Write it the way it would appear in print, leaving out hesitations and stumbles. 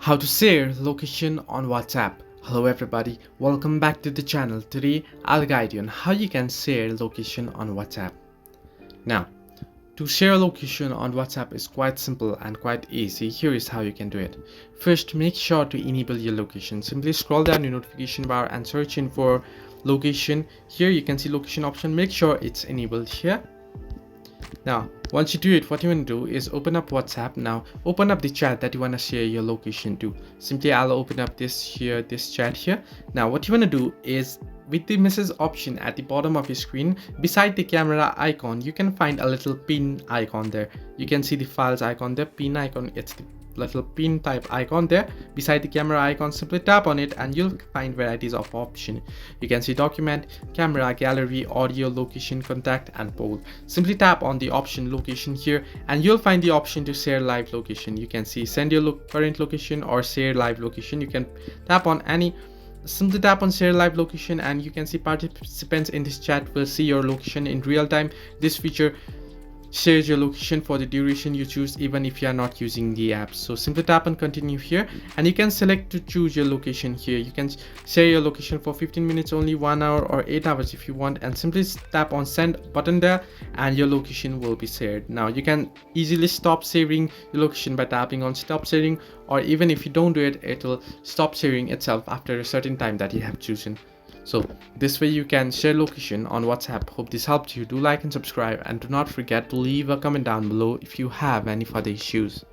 How to share location on WhatsApp. Hello everybody, welcome back to the channel. Today I'll guide you on how you can share location on WhatsApp. Now, to share location on WhatsApp is quite simple and quite easy. Here is how you can do it. First, make sure to enable your location. Simply scroll down your notification bar and search in for location. Here you can see location option. Make sure it's enabled here. Now, once you do it, what you want to do is open up WhatsApp. Now, open up the chat that you want to share your location to. Simply, I'll open up this chat here. Now, what you want to do is with the message option at the bottom of your screen, beside the camera icon, you can find a little pin icon there. You can see the files icon there, pin icon. It's the little pin type icon there beside the camera icon. Simply tap on it and you'll find varieties of options. You can see document, camera, gallery, audio, location, contact, and poll. Simply tap on the option location here and you'll find the option to share live location. You can see send your current location or share live location. You can tap on any. Simply tap on share live location and you can see participants in this chat will see your location in real time. This feature shares your location for the duration you choose even if you are not using the app. So simply tap on continue here and you can select to choose your location here. You can share your location for 15 minutes only, 1 hour, or 8 hours if you want, and simply tap on send button there and your location will be shared. Now you can easily stop sharing your location by tapping on stop sharing, or even if you don't do it, it will stop sharing itself after a certain time that you have chosen. So this way you can share location on WhatsApp. Hope this helped you. Do like and subscribe, and do not forget to leave a comment down below if you have any further issues.